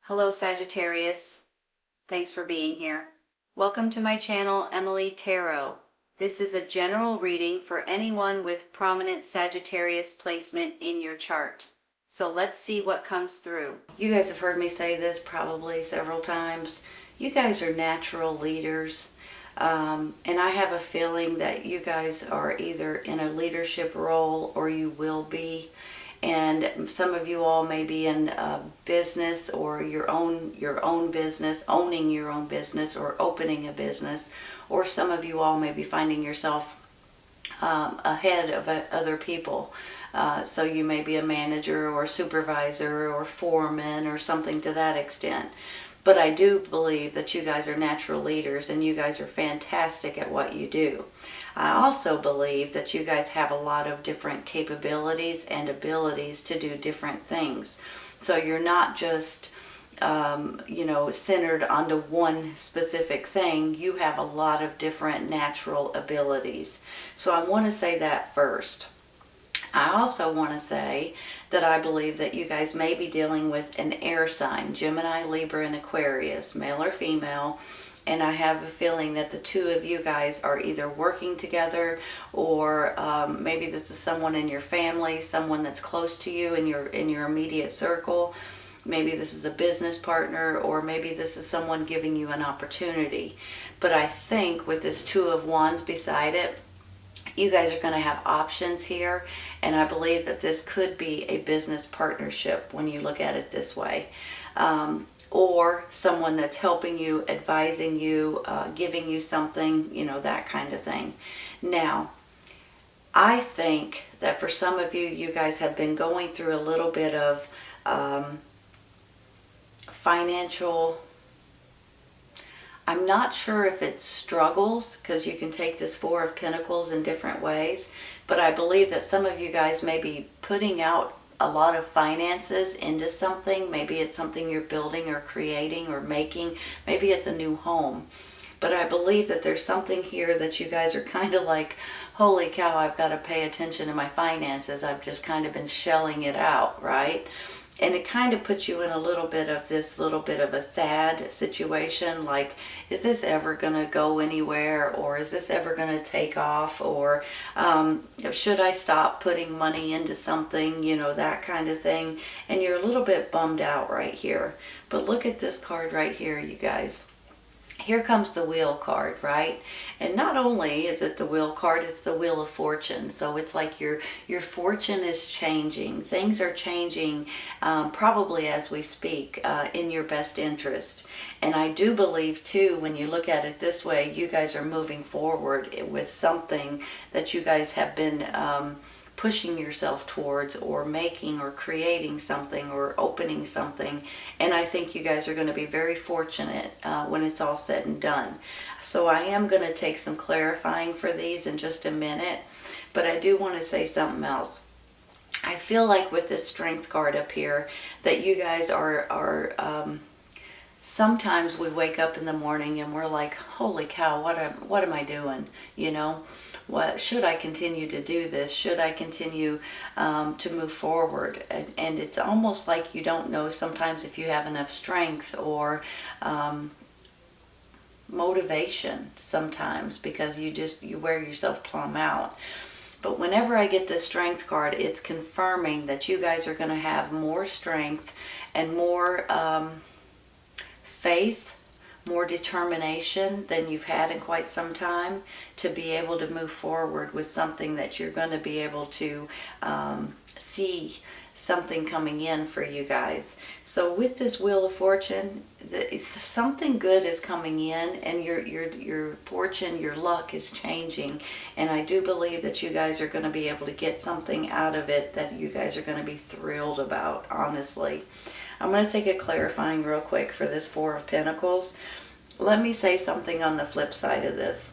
Hello Sagittarius, thanks for being here. Welcome to my channel, Emily Tarot. This is a general reading for anyone with prominent Sagittarius placement in your chart. So let's see what comes through. You guys have heard me say this probably several times. You guys are natural leaders. And I have a feeling that you guys are either in a leadership role or you will be. And some of you all may be in business or your own business, owning your own business or opening a business. Or some of you all may be finding yourself ahead of other people. So you may be a manager or supervisor or foreman or something to that extent. But I do believe that you guys are natural leaders and you guys are fantastic at what you do. I also believe that you guys have a lot of different capabilities and abilities to do different things. So you're not just, centered onto one specific thing. You have a lot of different natural abilities. So I want to say that first. I also want to say that I believe that you guys may be dealing with an air sign, Gemini, Libra, and Aquarius, male or female. And I have a feeling that the two of you guys are either working together or maybe this is someone in your family, someone that's close to you in your immediate circle. Maybe this is a business partner or maybe this is someone giving you an opportunity. But I think with this Two of Wands beside it, you guys are going to have options here, and I believe that this could be a business partnership when you look at it this way. Or someone that's helping you, advising you, giving you something, that kind of thing. Now, I think that for some of you, you guys have been going through a little bit of financial, I'm not sure if it's struggles, because you can take this Four of Pentacles in different ways, but I believe that some of you guys may be putting out a lot of finances into something. Maybe it's something you're building or creating or making. Maybe it's a new home. But I believe that there's something here that you guys are kind of like, holy cow, I've got to pay attention to my finances. I've just kind of been shelling it out, right? And it kind of puts you in a little bit of a sad situation, like, is this ever going to go anywhere, or is this ever going to take off, or should I stop putting money into something, that kind of thing. And you're a little bit bummed out right here. But look at this card right here, you guys. Here comes the Wheel card, right? And not only is it the Wheel card, it's the Wheel of Fortune. So it's like your fortune is changing. Things are changing probably as we speak in your best interest. And I do believe too, when you look at it this way, you guys are moving forward with something that you guys have been pushing yourself towards, or making or creating something or opening something. And I think you guys are going to be very fortunate when it's all said and done. So I am going to take some clarifying for these in just a minute, but I do want to say something else. I feel like with this Strength card up here that you guys are sometimes we wake up in the morning and we're like, holy cow, what am I doing? What should I continue to do this? Should I continue to move forward? And it's almost like you don't know sometimes if you have enough strength or motivation sometimes, because you wear yourself plumb out. But whenever I get this Strength card, it's confirming that you guys are going to have more strength and more faith, more determination than you've had in quite some time to be able to move forward with something that you're going to be able to see something coming in for you guys. So with this Wheel of Fortune, something good is coming in, and your fortune, your luck is changing. And I do believe that you guys are going to be able to get something out of it that you guys are going to be thrilled about, honestly. I'm going to take a clarifying real quick for this Four of Pentacles. Let me say something on the flip side of this.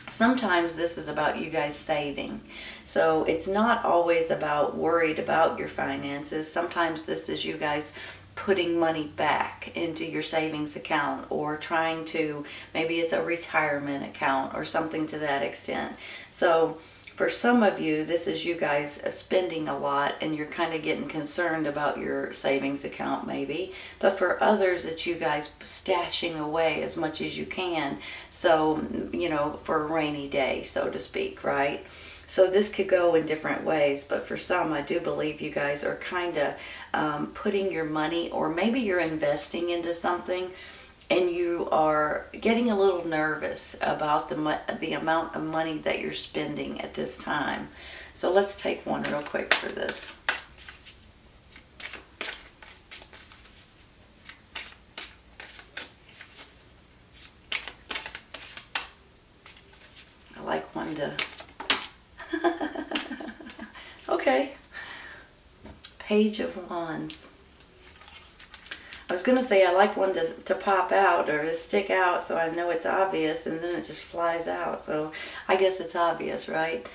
Sometimes this is about you guys saving. So it's not always about worried about your finances. Sometimes this is you guys putting money back into your savings account, or trying to, maybe it's a retirement account or something to that extent. So For some of you, this is you guys spending a lot and you're kind of getting concerned about your savings account maybe. But for others, it's you guys stashing away as much as you can. So, you know, for a rainy day, so to speak, right? So this could go in different ways, but for some, I do believe you guys are kind of putting your money, or maybe you're investing into something and you are getting a little nervous about the amount of money that you're spending at this time. So let's take one real quick for this. I like one to... Okay. Page of Wands. I was going to say I like one to pop out or to stick out so I know it's obvious, and then it just flies out. So I guess it's obvious, right?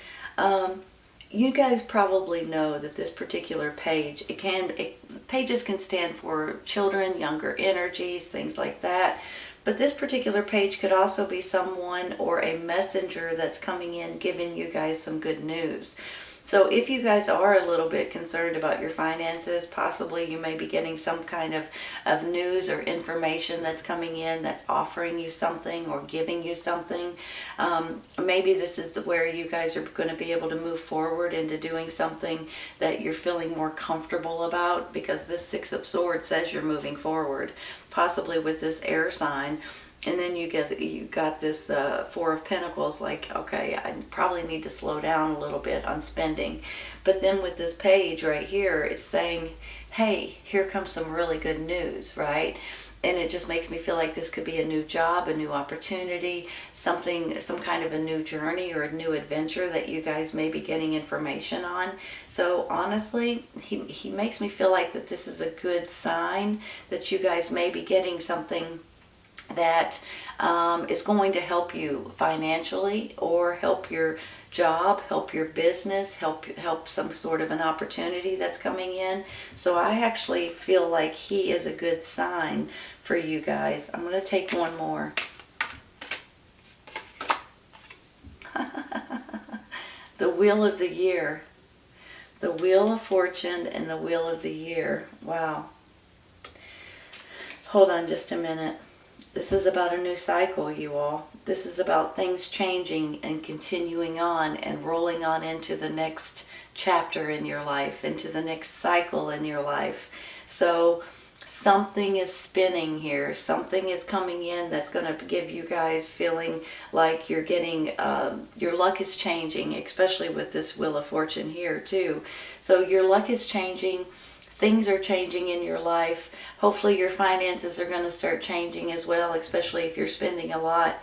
You guys probably know that this particular page, pages can stand for children, younger energies, things like that. But this particular page could also be someone or a messenger that's coming in giving you guys some good news. So if you guys are a little bit concerned about your finances, possibly you may be getting some kind of news or information that's coming in that's offering you something or giving you something. Maybe this is where you guys are going to be able to move forward into doing something that you're feeling more comfortable about, because this Six of Swords says you're moving forward, possibly with this air sign. And then you got this Four of Pentacles, like, okay, I probably need to slow down a little bit on spending. But then with this page right here, it's saying, hey, here comes some really good news, right? And it just makes me feel like this could be a new job, a new opportunity, some kind of a new journey or a new adventure that you guys may be getting information on. So honestly, he makes me feel like that this is a good sign that you guys may be getting something that is going to help you financially, or help your job, help your business, help some sort of an opportunity that's coming in. So I actually feel like he is a good sign for you guys. I'm going to take one more. The Wheel of the Year. The Wheel of Fortune and the Wheel of the Year. Wow. Hold on just a minute. This is about a new cycle, you all. This is about things changing and continuing on and rolling on into the next chapter in your life, into the next cycle in your life. So something is spinning here. Something is coming in that's going to give you guys feeling like you're getting, your luck is changing, especially with this Wheel of Fortune here too. So your luck is changing. Things are changing in your life. Hopefully your finances are going to start changing as well, especially if you're spending a lot,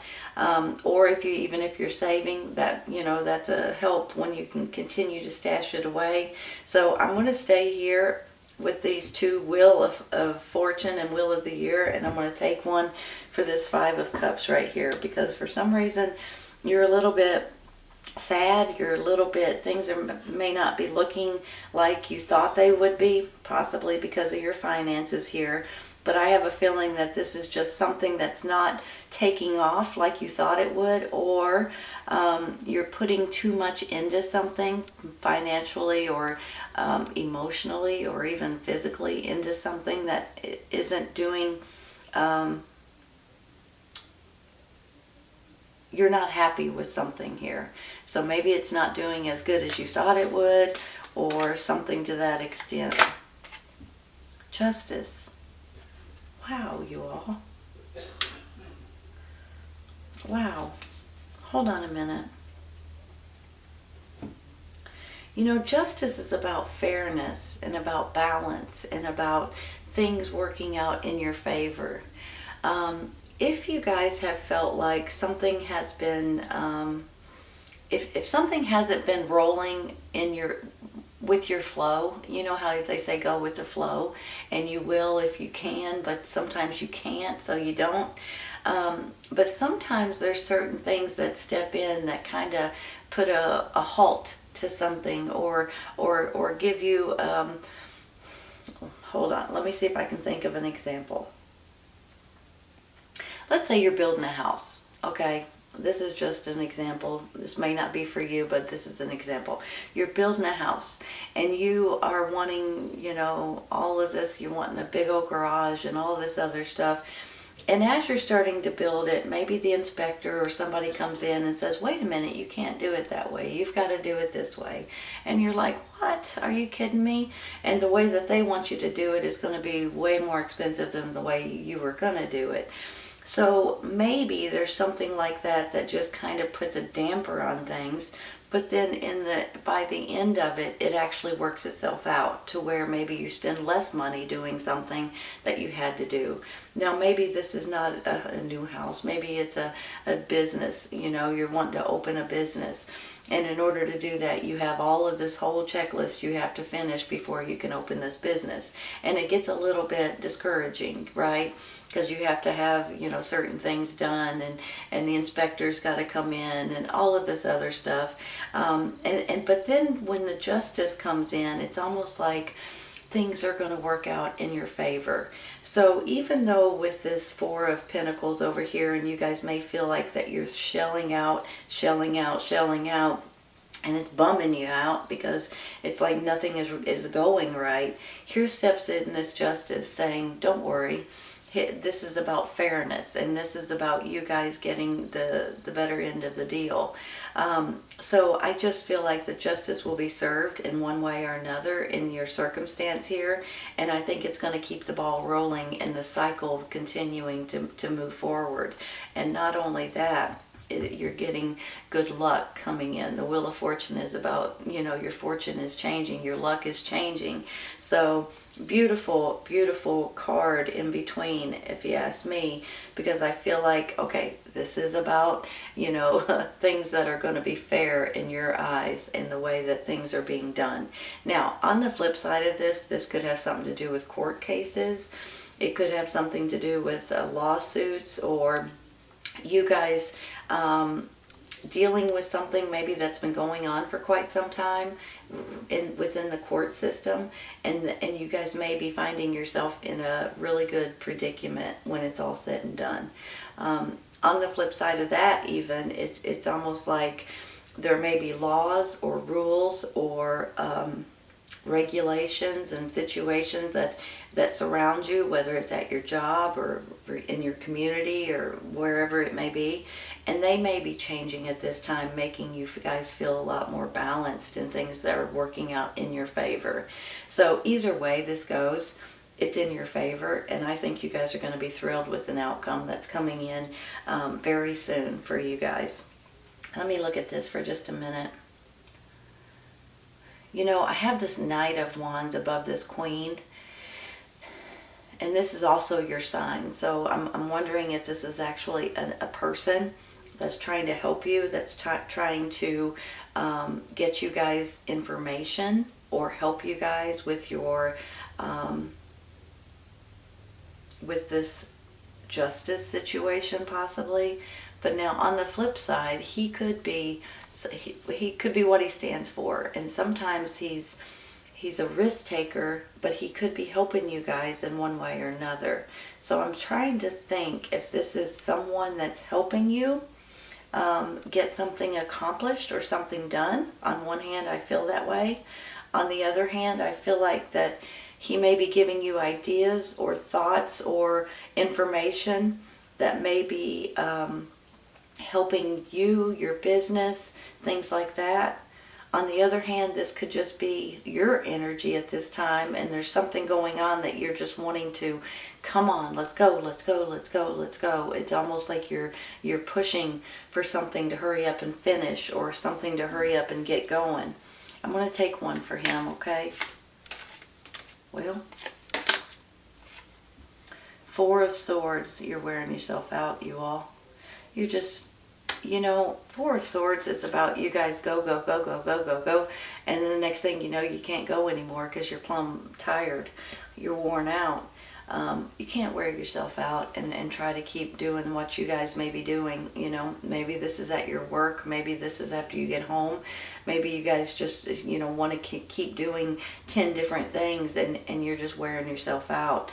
or even if you're saving. That, you know, that's a help when you can continue to stash it away. So I'm going to stay here with these two, Wheel of Fortune and Wheel of the Year, and I'm going to take one for this Five of Cups right here, because for some reason you're a little bit sad, you're a little bit, things may not be looking like you thought they would be, possibly because of your finances here. But I have a feeling that this is just something that's not taking off like you thought it would, or you're putting too much into something financially or emotionally or even physically into something that isn't doing, you're not happy with something here. So maybe it's not doing as good as you thought it would, or something to that extent. Justice. Wow, you all. Wow. Hold on a minute. You know, justice is about fairness and about balance and about things working out in your favor. If you guys have felt like something has been, if something hasn't been rolling with your flow, you know how they say go with the flow, and you will if you can, but sometimes you can't, so you don't. But sometimes there's certain things that step in that kind of put a halt to something, or give you, hold on, let me see if I can think of an example. Let's say you're building a house, okay? this is just an example. This may not be for you, but this is an example. You're building a house and you are wanting, you know, all of this. You're wanting a big old garage and all this other stuff. And as you're starting to build it, maybe the inspector or somebody comes in and says, wait a minute, you can't do it that way. You've got to do it this way. And you're like, what? Are you kidding me? And the way that they want you to do it is going to be way more expensive than the way you were going to do it. So maybe there's something like that that just kind of puts a damper on things. But then by the end of it, it actually works itself out to where maybe you spend less money doing something that you had to do. Now, maybe this is not a new house. Maybe it's a business. You know, you're wanting to open a business. And in order to do that, you have all of this whole checklist you have to finish before you can open this business. And it gets a little bit discouraging, right? Because you have to have, you know, certain things done, and the inspector's got to come in and all of this other stuff. But then when the justice comes in, it's almost like things are going to work out in your favor. So even though with this Four of Pentacles over here, and you guys may feel like that you're shelling out, and it's bumming you out because it's like nothing is going right, here steps in this justice saying, don't worry. This is about fairness, and this is about you guys getting the better end of the deal. So I just feel like the justice will be served in one way or another in your circumstance here, and I think it's going to keep the ball rolling and the cycle continuing to move forward. And not only that, you're getting good luck coming in. The Wheel of Fortune is about, you know, your fortune is changing, your luck is changing. So beautiful, beautiful card in between, if you ask me, because I feel like, okay, this is about, you know, things that are going to be fair in your eyes and the way that things are being done. Now, on the flip side of this could have something to do with court cases. It could have something to do with lawsuits, or you guys dealing with something maybe that's been going on for quite some time within the court system, and you guys may be finding yourself in a really good predicament when it's all said and done. On the flip side of that, even it's almost like there may be laws or rules or regulations and situations that surround you, whether it's at your job or in your community or wherever it may be, and they may be changing at this time, making you guys feel a lot more balanced and things that are working out in your favor. So either way this goes, it's in your favor, and I think you guys are going to be thrilled with an outcome that's coming in very soon for you guys. Let me look at this for just a minute. You know, I have this Knight of Wands above this Queen, and this is also your sign. So I'm wondering if this is actually a person that's trying to help you, that's trying to get you guys information or help you guys with your with this justice situation possibly. But now on the flip side, he could be what he stands for, and sometimes he's a risk taker, but he could be helping you guys in one way or another. So I'm trying to think if this is someone that's helping you get something accomplished or something done. On one hand, I feel that way. On the other hand, I feel like that he may be giving you ideas or thoughts or information that may be helping you, your business, things like that. On the other hand, this could just be your energy at this time, and there's something going on that you're just wanting to, come on, let's go, let's go, let's go, let's go. It's almost like you're pushing for something to hurry up and finish, or something to hurry up and get going. I'm going to take one for him, okay? Well, Four of Swords, you're wearing yourself out, you all. You're just, you know, Four of Swords is about you guys go, go, go, go, go, go, go. And then the next thing you know, you can't go anymore because you're plumb tired. You're worn out. You can't wear yourself out and try to keep doing what you guys may be doing. You know, maybe this is at your work. Maybe this is after you get home. Maybe you guys just, you know, want to keep doing 10 different things, and you're just wearing yourself out.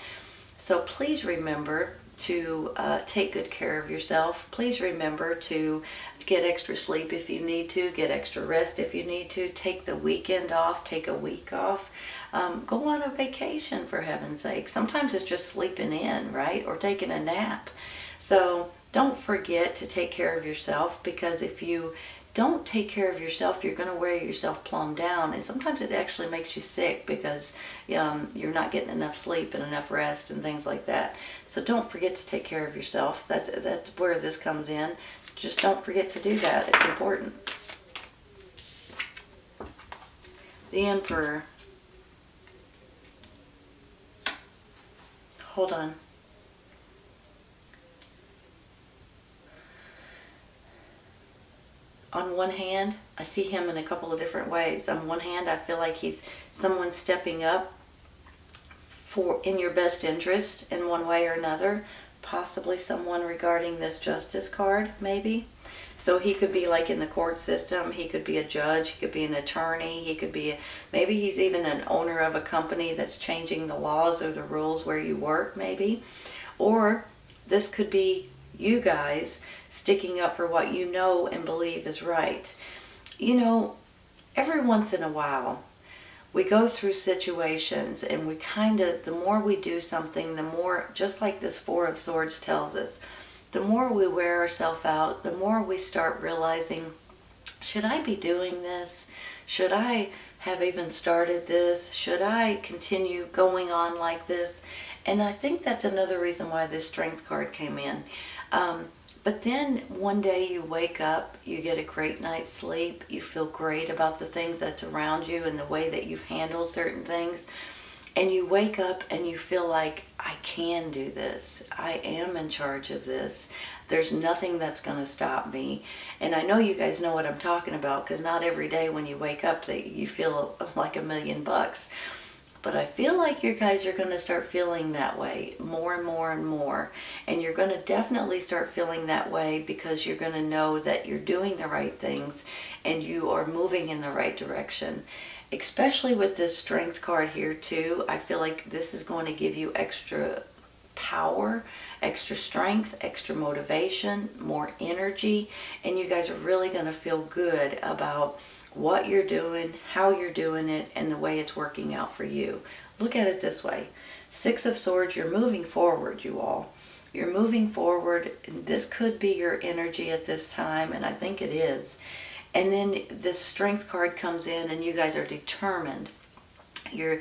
So please remember to take good care of yourself. Please remember to get extra sleep if you need to, get extra rest if you need to, take the weekend off, take a week off. Go on a vacation, for heaven's sake. Sometimes it's just sleeping in, right? Or taking a nap. So don't forget to take care of yourself, because if you don't take care of yourself, you're going to wear yourself plumb down, and sometimes it actually makes you sick because you're not getting enough sleep and enough rest and things like that. So don't forget to take care of yourself. That's where this comes in. Just don't forget to do that. It's important. The Emperor. Hold on. On one hand, I see him in a couple of different ways. On one hand, I feel like he's someone stepping up in your best interest in one way or another. Possibly someone regarding this Justice card, maybe. So he could be like in the court system. He could be a judge. He could be an attorney. He could be, maybe he's even an owner of a company that's changing the laws or the rules where you work, maybe. Or this could be you guys sticking up for what you know and believe is right. You know, every once in a while, we go through situations and we the more we do something, the more, just like this Four of Swords tells us, the more we wear ourselves out, the more we start realizing, should I be doing this? Should I have even started this? Should I continue going on like this? And I think that's another reason why this Strength card came in. But then one day you wake up, you get a great night's sleep, you feel great about the things that's around you and the way that you've handled certain things, and you wake up and you feel like, I can do this. I am in charge of this. There's nothing that's going to stop me. And I know you guys know what I'm talking about, because not every day when you wake up that you feel like $1,000,000. But I feel like you guys are going to start feeling that way more and more and more. And you're going to definitely start feeling that way because you're going to know that you're doing the right things and you are moving in the right direction. Especially with this Strength card here too, I feel like this is going to give you extra power, extra strength, extra motivation, more energy. And you guys are really going to feel good about what you're doing, how you're doing it, and the way it's working out for you. Look at it this way. Six of Swords, you're moving forward, you all. You're moving forward. This could be your energy at this time, and I think it is. And then this Strength card comes in, and you guys are determined. You're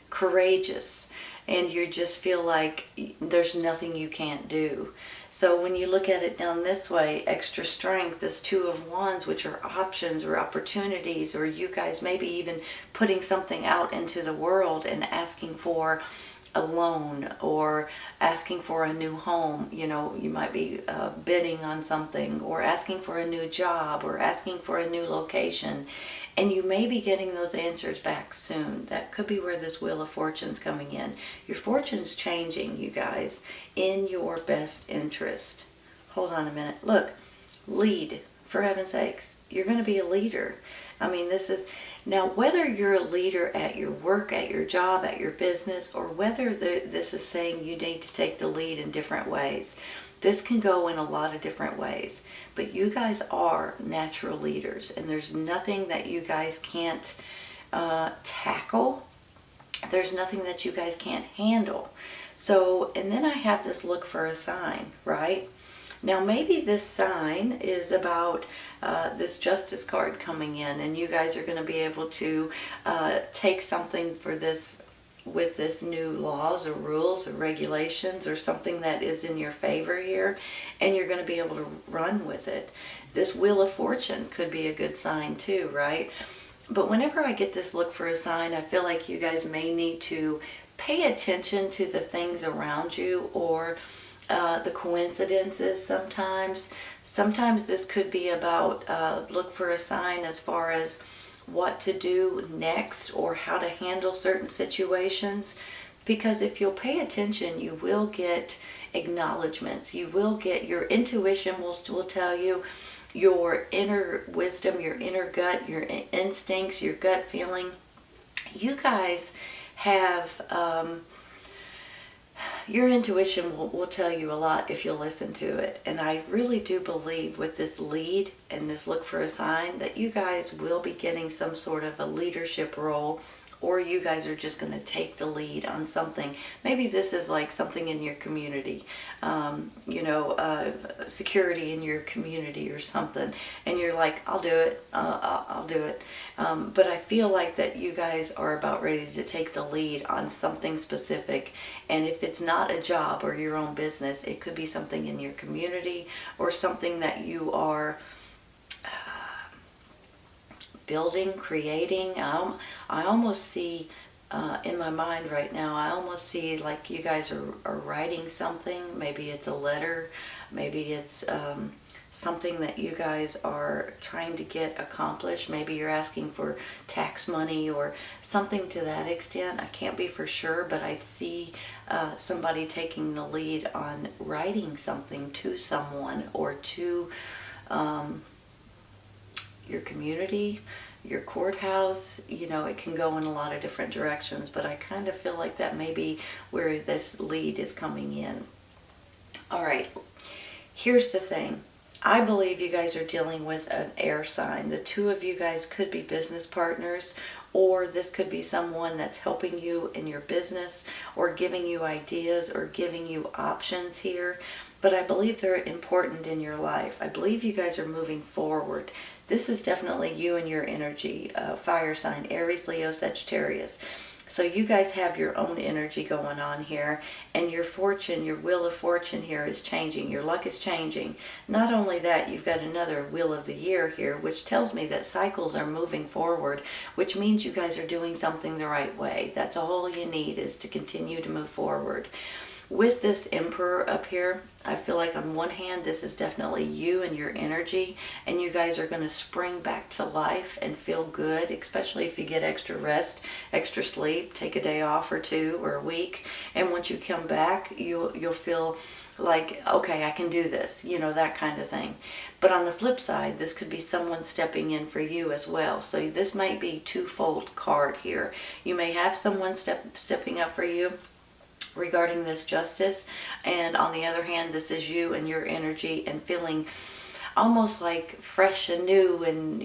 courageous, and you just feel like there's nothing you can't do. So when you look at it down this way, extra strength, this Two of Wands, which are options or opportunities, or you guys maybe even putting something out into the world and asking for a loan or asking for a new home. You know, you might be bidding on something, or asking for a new job, or asking for a new location. And you may be getting those answers back soon. That could be where this Wheel of Fortune's coming in. Your fortune's changing, you guys, in your best interest. Hold on a minute. Look, lead, for heaven's sakes. You're going to be a leader. I mean, this is, now whether you're a leader at your work, at your job, at your business, or whether this is saying you need to take the lead in different ways. This can go in a lot of different ways, but you guys are natural leaders, and there's nothing that you guys can't tackle. There's nothing that you guys can't handle. So, and then I have this look for a sign, right? Now maybe this sign is about this Justice card coming in, and you guys are going to be able to take something for this, with this new laws or rules or regulations or something that is in your favor here, and you're going to be able to run with it. This Wheel of Fortune could be a good sign too, right? But whenever I get this look for a sign, I feel like you guys may need to pay attention to the things around you, or the coincidences sometimes. Sometimes this could be about look for a sign as far as what to do next or how to handle certain situations, because if you'll pay attention, you will get acknowledgments. You will get, your intuition will tell you, your inner wisdom, your inner gut, your instincts, your gut feeling. You guys have Your intuition will tell you a lot if you'll listen to it. And I really do believe with this lead and this look for a sign that you guys will be getting some sort of a leadership role, or you guys are just going to take the lead on something. Maybe this is like something in your community, security in your community or something. And you're like, I'll do it, I'll do it. But I feel like that you guys are about ready to take the lead on something specific. And if it's not a job or your own business, it could be something in your community or something that you are building, creating. I almost see in my mind right now, I almost see like you guys are writing something. Maybe it's a letter, maybe it's something that you guys are trying to get accomplished. Maybe you're asking for tax money or something to that extent. I can't be for sure, but I'd see somebody taking the lead on writing something to someone or to your community, your courthouse. It can go in a lot of different directions, but I kind of feel like that may be where this lead is coming in. All right, here's the thing. I believe you guys are dealing with an air sign. The two of you guys could be business partners, or this could be someone that's helping you in your business or giving you ideas or giving you options here. But I believe they're important in your life. I believe you guys are moving forward. This is definitely you and your energy, fire sign, Aries, Leo, Sagittarius. So you guys have your own energy going on here, and your fortune, your wheel of fortune here is changing. Your luck is changing. Not only that, you've got another wheel of the year here, which tells me that cycles are moving forward, which means you guys are doing something the right way. That's all you need, is to continue to move forward. With this Emperor up here, I feel like on one hand, this is definitely you and your energy, and you guys are going to spring back to life and feel good, especially if you get extra rest, extra sleep, take a day off or two or a week. And once you come back, you'll feel like, okay, I can do this, that kind of thing. But on the flip side, this could be someone stepping in for you as well. So this might be twofold card here. You may have someone stepping up for you regarding this justice, and on the other hand, this is you and your energy and feeling almost like fresh and new and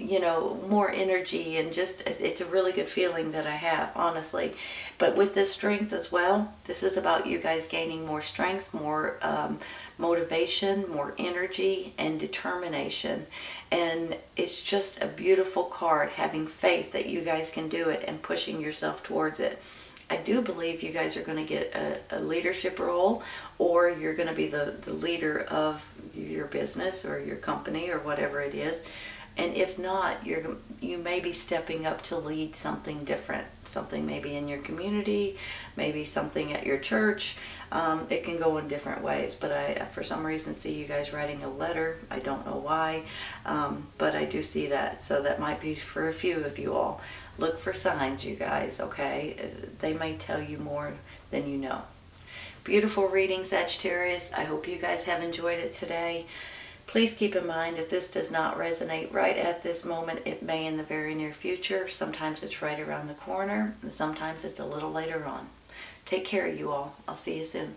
more energy, and just it's a really good feeling that I have, honestly. But with this strength as well, this is about you guys gaining more strength, more motivation, more energy and determination. And it's just a beautiful card, having faith that you guys can do it and pushing yourself towards it. I do believe you guys are going to get a leadership role, or you're going to be the leader of your business or your company or whatever it is. And if not, you may be stepping up to lead something different, something maybe in your community, maybe something at your church. It can go in different ways, but I, for some reason, see you guys writing a letter. I don't know why, but I do see that. So that might be for a few of you all. Look for signs, you guys, okay? They may tell you more than you know. Beautiful reading, Sagittarius. I hope you guys have enjoyed it today. Please keep in mind, if this does not resonate right at this moment, it may in the very near future. Sometimes it's right around the corner, and sometimes it's a little later on. Take care, you all. I'll see you soon.